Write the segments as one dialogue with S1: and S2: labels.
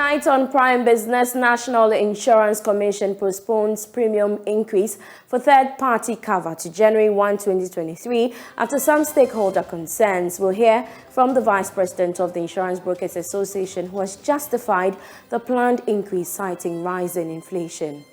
S1: Tonight on Prime Business, National Insurance Commission postpones premium increase for third-party cover to January 1, 2023 after some stakeholder concerns. We'll hear from the Vice President of the Insurance Brokers Association, who has justified the planned increase, citing rising inflation.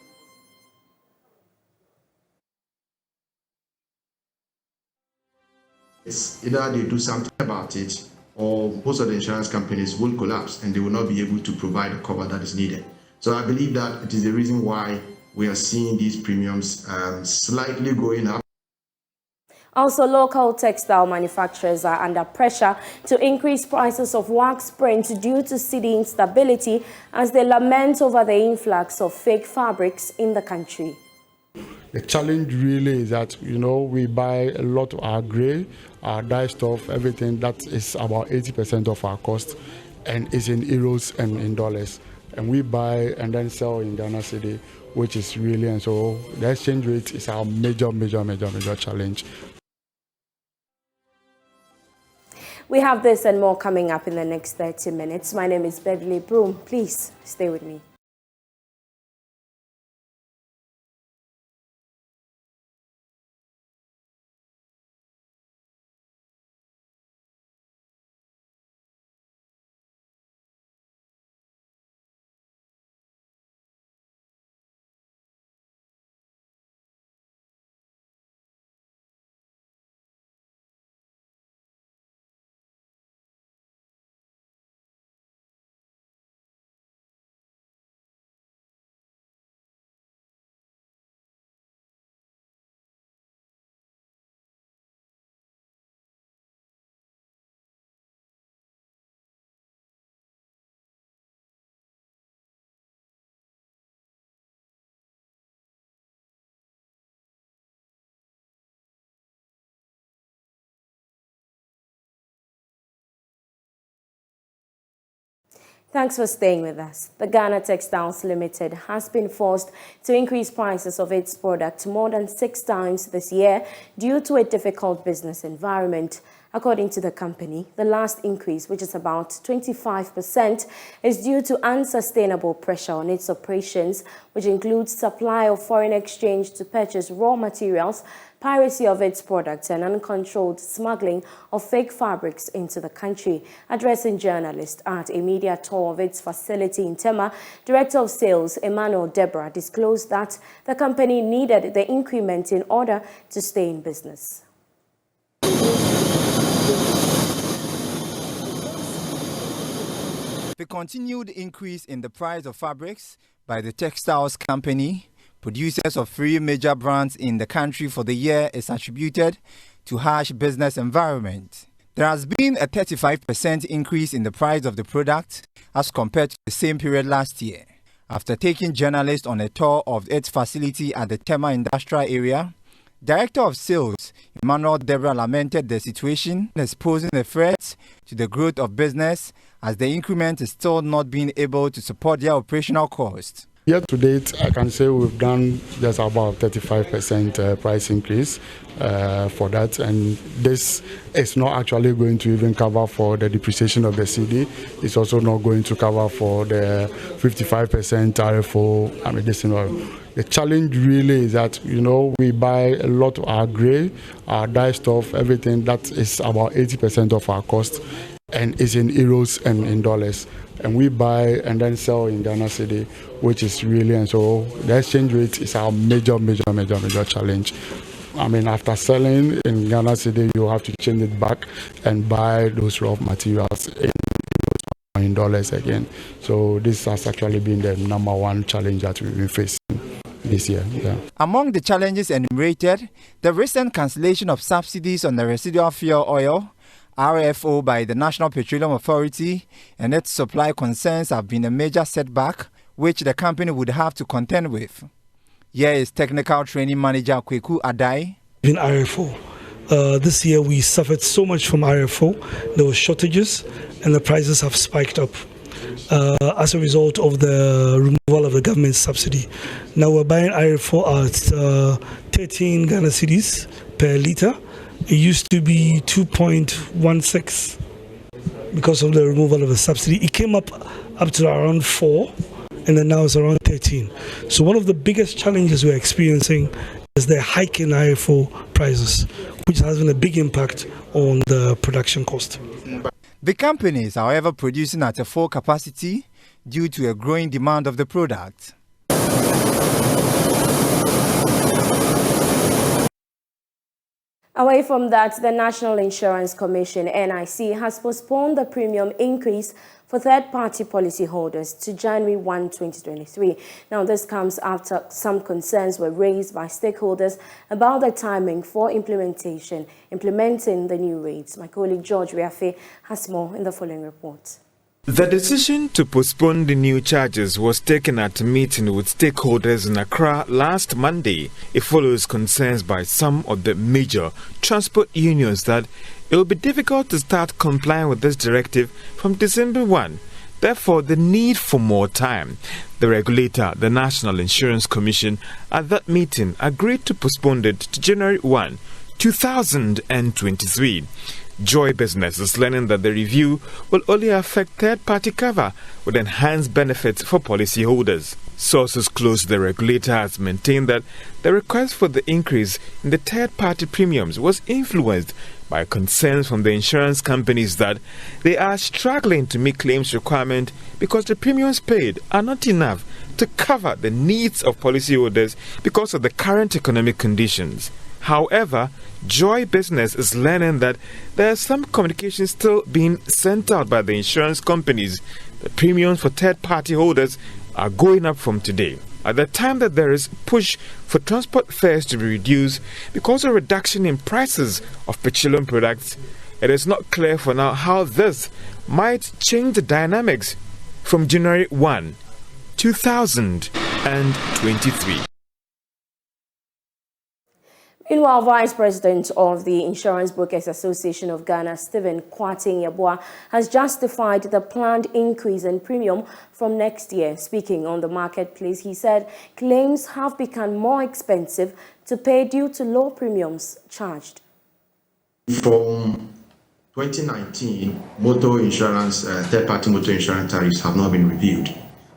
S2: It's either they do something about it, or most of the insurance companies will collapse and they will not be able to provide the cover that is needed. So I believe that it is the reason why we are seeing these premiums slightly going up.
S1: Also, local textile manufacturers are under pressure to increase prices of wax print due to cedi instability as they lament over the influx of fake fabrics in the country.
S3: The challenge really is that, we buy a lot of our gray, our dye stuff, everything that is about 80% of our cost, and is in euros and in dollars. And we buy and then sell in Ghana cedi, which is really, and so the exchange rate is our major challenge.
S1: We have this and more coming up in the next 30 minutes. My name is Beverly Broohm. Please stay with me. Thanks for staying with us. The Ghana Textiles Limited has been forced to increase prices of its products more than 6 times this year due to a difficult business environment. According to the company, the last increase, which is about 25%, is due to unsustainable pressure on its operations, which includes supply of foreign exchange to purchase raw materials, piracy of its products, and uncontrolled smuggling of fake fabrics into the country. Addressing journalists at a media tour of its facility in Tema, Director of Sales Emmanuel Deborah disclosed that the company needed the increment in order to stay in business.
S4: The continued increase in the price of fabrics by the textiles company, producers of 3 major brands in the country for the year, is attributed to harsh business environment. There has been a 35% increase in the price of the product as compared to the same period last year. After taking journalists on a tour of its facility at the Tema industrial area, Director of Sales Emmanuel Deborah lamented the situation as posing a threat to the growth of business as the increment is still not being able to support their operational costs.
S3: Year to date, I can say we've done just about 35% price increase for that, and this is not actually going to even cover for the depreciation of the cedi. It's also not going to cover for the 55% RFO. The challenge really is that, we buy a lot of our gray, our dye stuff, everything that is about 80% of our cost, and is in euros and in dollars. And we buy and then sell in Ghana cedi, which is really, and so the exchange rate is our major challenge. After selling in Ghana cedi, you have to change it back and buy those raw materials in dollars again. So this has actually been the #1 challenge that we've been facing this year. Yeah.
S4: Among the challenges enumerated, the recent cancellation of subsidies on the residual fuel oil, RFO, by the National Petroleum Authority, and its supply concerns have been a major setback which the company would have to contend with. Here is Technical Training Manager Kweku Adai.
S5: In RFO, this year we suffered so much from RFO. There were shortages and the prices have spiked up as a result of the removal of the government subsidy. Now we're buying RFO at 13 Ghana cedis per litre. It used to be 2.16. because of the removal of the subsidy. It came up to around 4, and then now it's around 13. So one of the biggest challenges we're experiencing is the hike in IFO prices, which has been a big impact on the production cost.
S4: The company is, however, producing at a full capacity due to a growing demand of the product.
S1: Away from that, the National Insurance Commission, NIC, has postponed the premium increase for third-party policyholders to January 1, 2023. Now, this comes after some concerns were raised by stakeholders about the timing for implementing the new rates. My colleague George Riafe has more in the following report.
S6: The decision to postpone the new charges was taken at a meeting with stakeholders in Accra last Monday. It follows concerns by some of the major transport unions that it will be difficult to start complying with this directive from December 1. Therefore, the need for more time. The regulator, the National Insurance Commission, at that meeting agreed to postpone it to January 1, 2023. Joy Business is learning that the review will only affect third-party cover with enhanced benefits for policyholders. Sources close to the regulator has maintained that the request for the increase in the third-party premiums was influenced by concerns from the insurance companies that they are struggling to meet claims requirement because the premiums paid are not enough to cover the needs of policyholders because of the current economic conditions. However, Joy Business is learning that there are some communications still being sent out by the insurance companies. The premiums for third-party holders are going up from today. At the time that there is push for transport fares to be reduced because of reduction in prices of petroleum products, it is not clear for now how this might change the dynamics from January 1, 2023.
S1: Meanwhile, Vice President of the Insurance Brokers Association of Ghana, Stephen Kwate Yeboah, has justified the planned increase in premium from next year. Speaking on the marketplace, he said claims have become more expensive to pay due to low premiums charged.
S2: From 2019, motor insurance, third-party motor insurance tariffs have not been reviewed.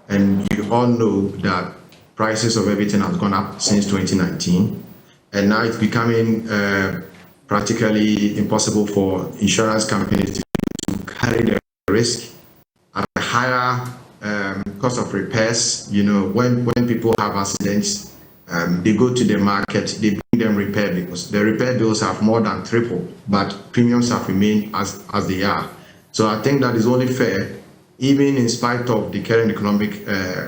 S2: And you all know that prices of everything have gone up since 2019. And now it's becoming practically impossible for insurance companies to carry the risk at a higher cost of repairs. You know, when people have accidents, they go to the market, they bring them repair bills. The repair bills have more than tripled, but premiums have remained as they are. So I think that is only fair, even in spite of the current economic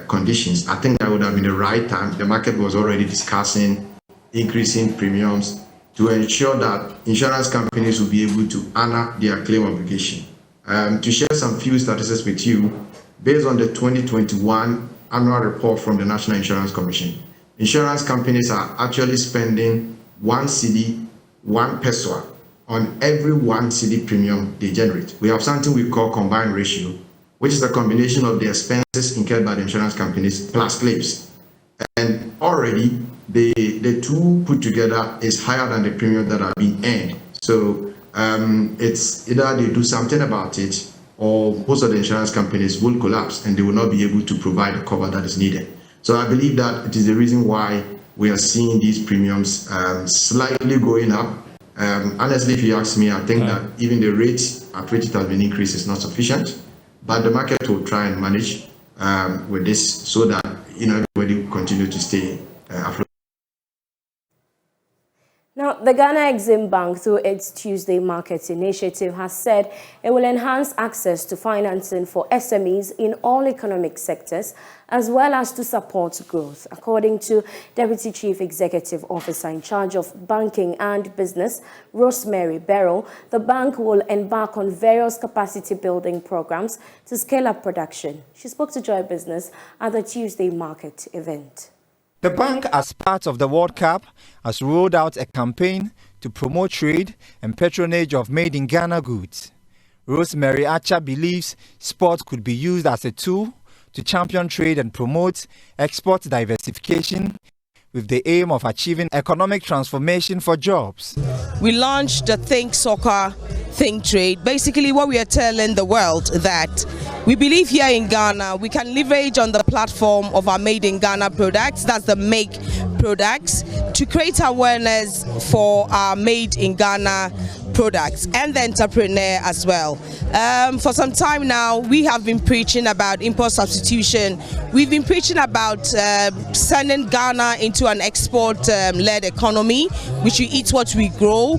S2: conditions. I think that would have been the right time. The market was already discussing increasing premiums to ensure that insurance companies will be able to honor their claim obligation. To share some few statistics with you, based on the 2021 annual report from the National Insurance Commission, insurance companies are actually spending 1 cedi, 1 peso on every 1 cedi premium they generate. We have something we call combined ratio, which is a combination of the expenses incurred by the insurance companies plus claims. And already the two put together is higher than the premium that are being earned. So it's either they do something about it or most of the insurance companies will collapse and they will not be able to provide the cover that is needed. So I believe that it is the reason why we are seeing these premiums slightly going up. Honestly, if you ask me, I think that even the rate at which it has been increased is not sufficient, but the market will try and manage with this so that everybody will continue to stay afloat.
S1: Now, the Ghana Exim Bank, through its Tuesday Markets initiative, has said it will enhance access to financing for SMEs in all economic sectors, as well as to support growth. According to Deputy Chief Executive Officer in charge of Banking and Business, Rosemary Barrow, the bank will embark on various capacity-building programs to scale up production. She spoke to Joy Business at the Tuesday Market event.
S4: The bank, as part of the World Cup, has rolled out a campaign to promote trade and patronage of made-in-Ghana goods. Rosemary Acha believes sport could be used as a tool to champion trade and promote export diversification with the aim of achieving economic transformation for jobs.
S7: We launched the Think Soccer think trade. Basically, what we are telling the world that we believe here in Ghana, we can leverage on the platform of our Made in Ghana products, that's the Make products, to create awareness for our Made in Ghana products and the entrepreneur as well. For some time now, we have been preaching about import substitution. We've been preaching about sending Ghana into an export-led economy. We should eat what we grow.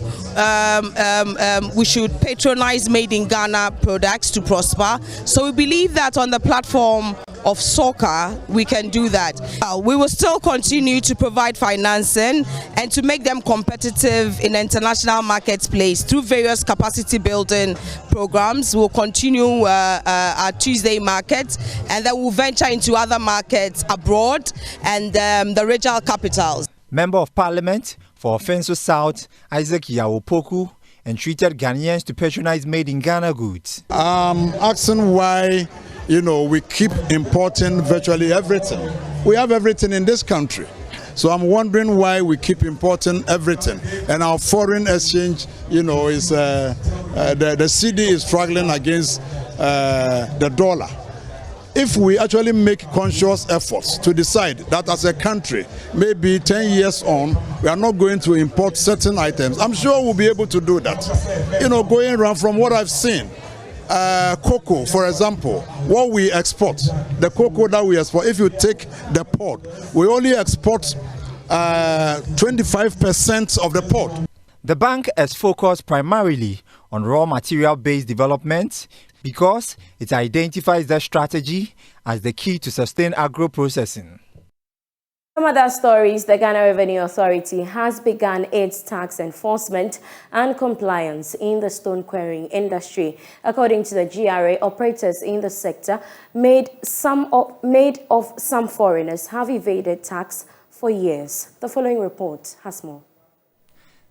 S7: We should patronize Made in Ghana products to prosper. So we believe that on the platform of soccer, we can do that. We will still continue to provide financing and to make them competitive in the international marketplace through various capacity building programs. We'll continue our Tuesday market, and then we'll venture into other markets abroad and the regional capitals.
S4: Member of Parliament for Offenso South, Isaac Yawopoku, entreated Ghanaians to patronize Made in Ghana goods.
S8: Asking why, we keep importing virtually everything. We have everything in this country. So I'm wondering why we keep importing everything. And our foreign exchange, is the CD is struggling against the dollar. If we actually make conscious efforts to decide that as a country, maybe 10 years on, we are not going to import certain items, I'm sure we'll be able to do that. Going around from what I've seen, cocoa, for example, what we export, the cocoa that we export, if you take the pod, we only export 25% of the pod.
S4: The bank has focused primarily on raw material-based development because it identifies that strategy as the key to sustain agro-processing.
S1: Some other stories, the Ghana Revenue Authority has begun its tax enforcement and compliance in the stone quarrying industry. According to the GRA, operators in the sector made of some foreigners have evaded tax for years. The following report has more.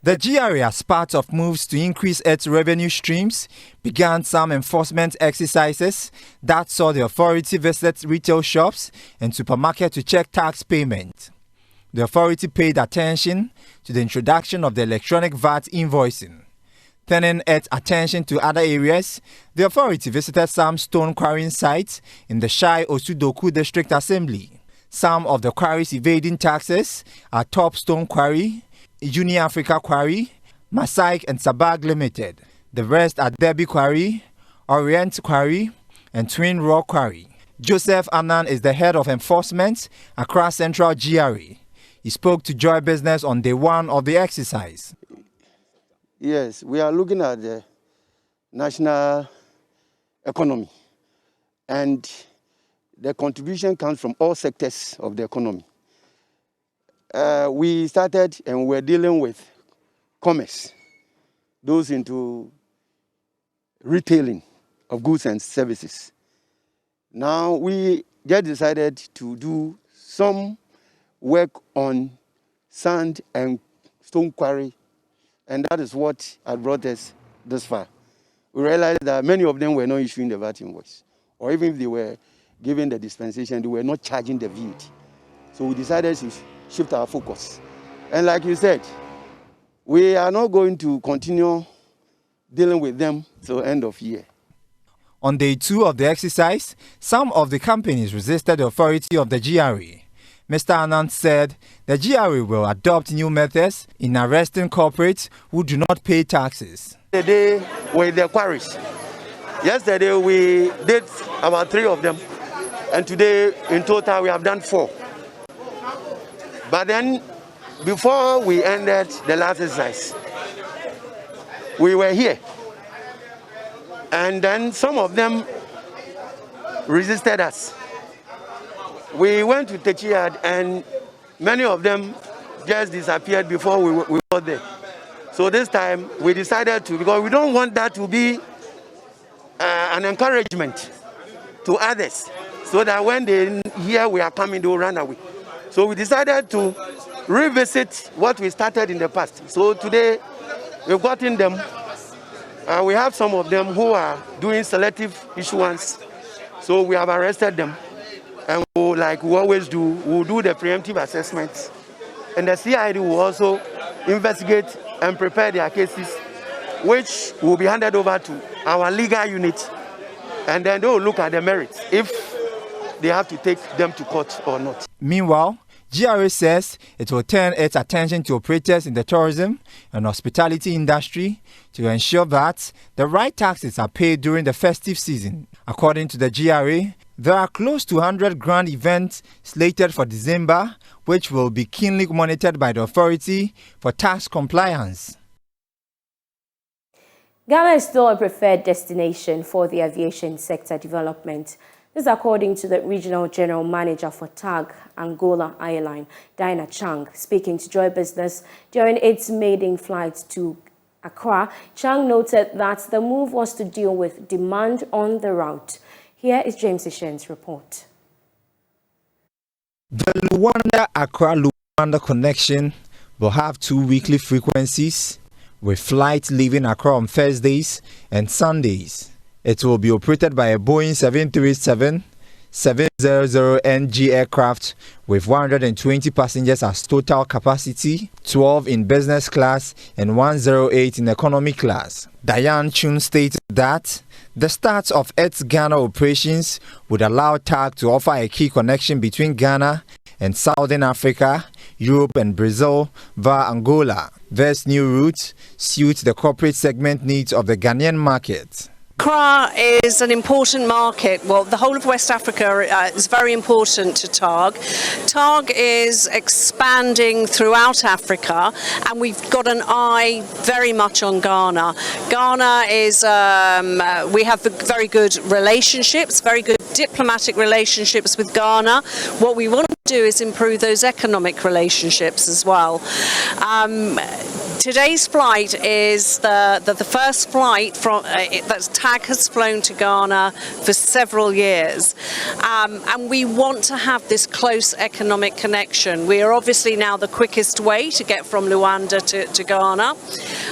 S4: The GRA, as part of moves to increase its revenue streams, began some enforcement exercises that saw the authority visit retail shops and supermarkets to check tax payment. The authority paid attention to the introduction of the electronic VAT invoicing. Turning its attention to other areas, the authority visited some stone quarrying sites in the Shai Osudoku District Assembly. Some of the quarries evading taxes are Top Stone Quarry, Uni Africa Quarry, Masaik and Sabag Limited. The rest are Derby Quarry, Orient Quarry, and Twin Rock Quarry. Joseph Annan is the head of enforcement across Central GRA. He spoke to Joy Business on day one of the exercise.
S9: Yes, we are looking at the national economy, and the contribution comes from all sectors of the economy. We started and we're dealing with commerce, those into retailing of goods and services. Now we just decided to do some work on sand and stone quarry, and that is what had brought us this far. We realized that many of them were not issuing the VAT invoice, or even if they were given the dispensation, they were not charging the VAT. So we decided to shift our focus. And like you said, we are not going to continue dealing with them till end of year.
S4: On day two of the exercise, some of the companies resisted the authority of the GRA. Mr. Anand said the GRA will adopt new methods in arresting corporates who do not pay taxes.
S9: Today with the quarries. Yesterday we did about 3 of them, and today in total we have done 4. But then, before we ended the last exercise, we were here. And then some of them resisted us. We went to Techiad and many of them just disappeared before we got there. So this time we decided to, because we don't want that to be an encouragement to others, so that when they hear we are coming, they will run away. So we decided to revisit what we started in the past. So today we've gotten them. We have some of them who are doing selective issuance. So we have arrested them. And like we always do, we'll do the preemptive assessments. And the CID will also investigate and prepare their cases which will be handed over to our legal unit, and then they will look at the merits if they have to take them to court or not.
S4: Meanwhile, GRA says it will turn its attention to operators in the tourism and hospitality industry to ensure that the right taxes are paid during the festive season. According to the GRA, there are close to 100 grand events slated for December, which will be keenly monitored by the authority for tax compliance.
S1: Ghana is still a preferred destination for the aviation sector development. This according to the Regional General Manager for Taag Angola Airlines, Diana Chang, speaking to Joy Business during its maiden flight to Accra. Chang noted that the move was to deal with demand on the route. Here is James Ishen's report.
S4: The Luanda-Accra-Luanda connection will have 2 weekly frequencies, with flights leaving Accra on Thursdays and Sundays. It will be operated by a Boeing 737-700NG aircraft with 120 passengers as total capacity, 12 in business class and 108 in economy class. Diane Chun stated that the start of its Ghana operations would allow Taag to offer a key connection between Ghana and Southern Africa, Europe and Brazil via Angola. This new route suits the corporate segment needs of the Ghanaian market.
S10: Accra is an important market. Well, the whole of West Africa is very important to Taag. Taag is expanding throughout Africa, and we've got an eye very much on Ghana. Ghana is, we have very good relationships, very good diplomatic relationships with Ghana. What we want to do is improve those economic relationships as well. Today's flight is the first flight that Taag has flown to Ghana for several years. And we want to have this close economic connection. We are obviously now the quickest way to get from Luanda to Ghana.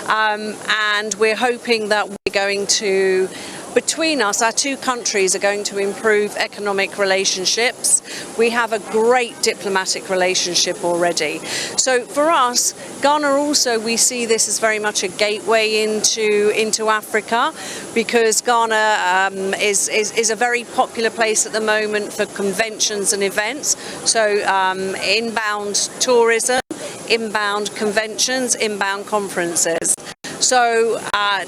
S10: And we're hoping that we're going to, between us, our 2 countries are going to improve economic relationships. We have a great diplomatic relationship already. So for us, Ghana also, we see this as very much a gateway into Africa, because Ghana is a very popular place at the moment for conventions and events. So inbound tourism, inbound conventions, inbound conferences. So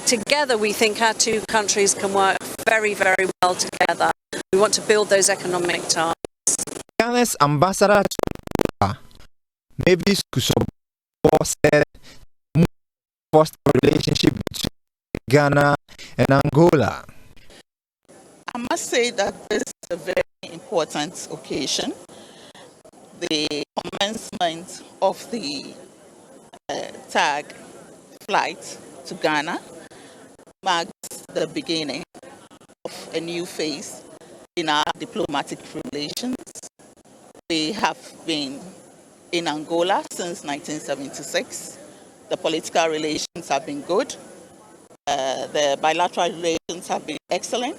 S10: together we think our 2 countries can work very, very well together. We want to build those economic ties.
S4: Ghana's ambassador to Mavis Kusobo said foster a relationship between Ghana and Angola.
S11: I must say that this is a very important occasion. The commencement of the Taag flight to Ghana marks the beginning of a new phase in our diplomatic relations. We have been in Angola since 1976. The political relations have been good. The bilateral relations have been excellent.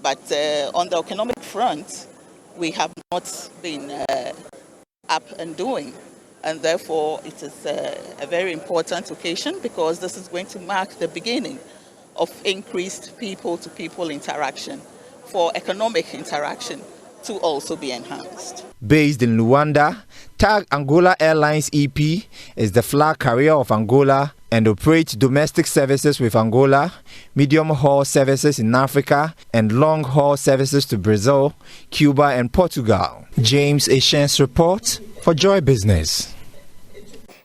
S11: But on the economic front, we have not been up and doing. And therefore, it is a very important occasion, because this is going to mark the beginning of increased people-to-people interaction, for economic interaction to also be enhanced.
S4: Based in Luanda, Taag Angola Airlines EP is the flag carrier of Angola and operates domestic services with Angola, medium-haul services in Africa, and long-haul services to Brazil, Cuba, and Portugal. James Ishen's report for Joy Business.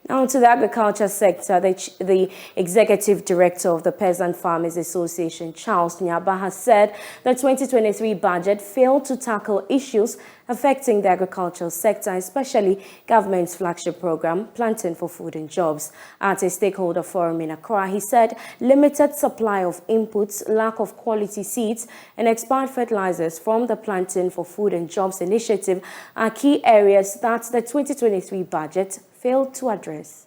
S1: Now to the agriculture sector, the Executive Director of the Peasant Farmers Association, Charles Nyaba, has said the 2023 budget failed to tackle issues affecting the agricultural sector, especially government's flagship program, Planting for Food and Jobs. At a stakeholder forum in Accra, he said limited supply of inputs, lack of quality seeds, and expired fertilizers from the Planting for Food and Jobs initiative are key areas that the 2023 budget failed to address.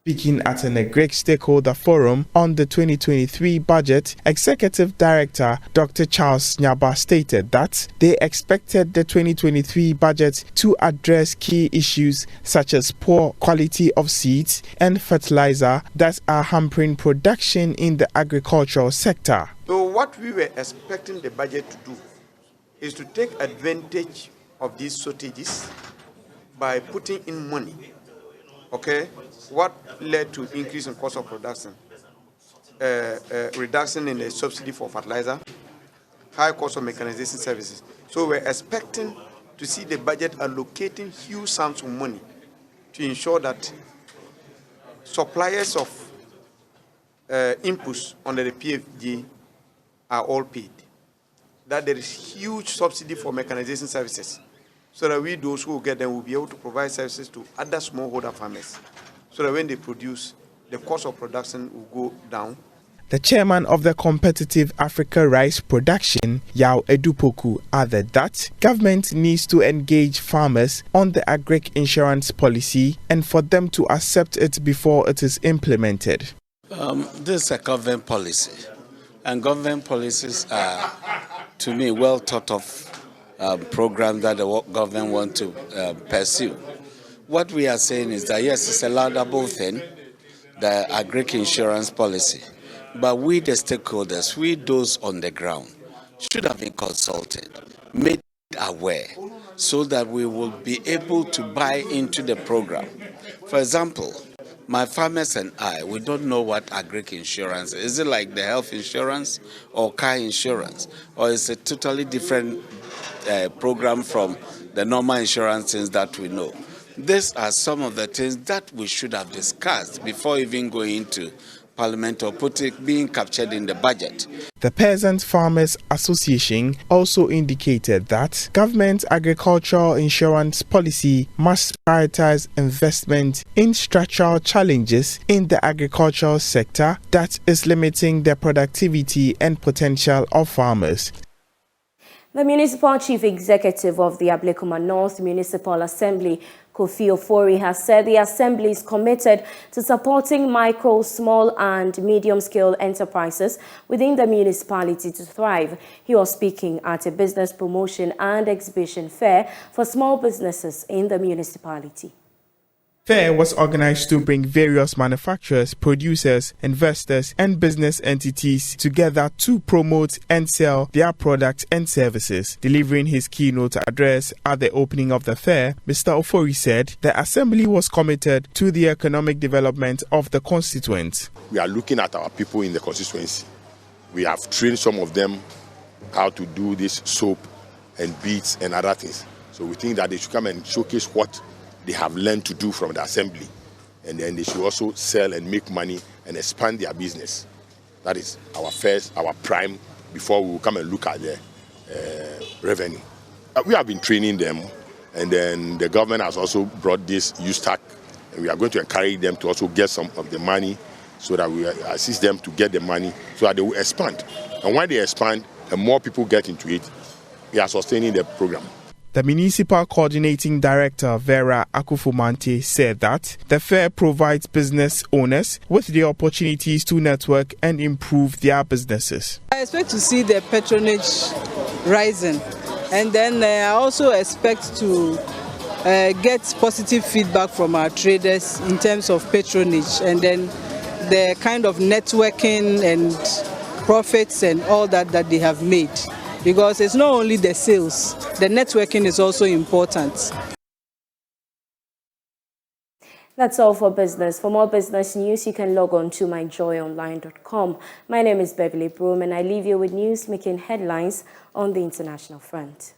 S12: Speaking at an Agric Stakeholder Forum on the 2023 budget, Executive Director Dr. Charles Nyaba stated that they expected the 2023 budget to address key issues such as poor quality of seeds and fertilizer that are hampering production in the agricultural sector.
S13: So what we were expecting the budget to do is to take advantage of these shortages by putting in money. Okay, what led to increase in cost of production? Reduction in the subsidy for fertilizer, high cost of mechanization services. So we're expecting to see the budget allocating huge sums of money to ensure that suppliers of inputs under the PFG are all paid. That there is huge subsidy for mechanization services, so that we, those who get them, will be able to provide services to other smallholder farmers, so that when they produce, the cost of production will go down.
S12: The chairman of the Competitive Africa Rice Production, Yao Edupoku, added that government needs to engage farmers on the agric insurance policy and for them to accept it before it is implemented.
S14: This is a government policy, and government policies are, to me, well thought of program that the government want to pursue. What we are saying is that yes, it's a laudable thing, the agric insurance policy, but we the stakeholders, we those on the ground, should have been consulted, made aware, so that we will be able to buy into the program. For example, my farmers and I, we don't know what agric insurance is. Is it like the health insurance or car insurance, or is it a totally different program from the normal insurance things that we know? These are some of the things that we should have discussed before even going into Parliament or being captured in the budget.
S12: The Peasant Farmers Association also indicated that government agricultural insurance policy must prioritize investment in structural challenges in the agricultural sector that is limiting the productivity and potential of farmers.
S1: The Municipal Chief Executive of the Ablekuma North Municipal Assembly, Kofi Ofori, has said the Assembly is committed to supporting micro, small and medium-scale enterprises within the municipality to thrive. He was speaking at a business promotion and exhibition fair for small businesses in the municipality.
S12: Fair was organized to bring various manufacturers, producers, investors, and business entities together to promote and sell their products and services. Delivering his keynote address at the opening of the fair, Mr. Ofori said the Assembly was committed to the economic development of the constituents.
S15: We are looking at our people in the constituency. We have trained some of them how to do this soap and beads and other things. So we think that they should come and showcase what they have learned to do from the Assembly, and then they should also sell and make money and expand their business. That is our prime, before we will come and look at the revenue. We have been training them, and then the government has also brought this USTAC, and we are going to encourage them to also get some of the money so that we assist them to get the money so that they will expand. And when they expand and more people get into it, we are sustaining the program.
S12: The Municipal Coordinating Director, Vera Akufumante, said that the fair provides business owners with the opportunities to network and improve their businesses.
S16: I expect to see the patronage rising, and then I also expect to get positive feedback from our traders in terms of patronage, and then the kind of networking and profits and all that they have made. Because it's not only the sales, the networking is also important.
S1: That's all for business. For more business news, you can log on to myjoyonline.com. My name is Beverly Broohm, and I leave you with news making headlines on the international front.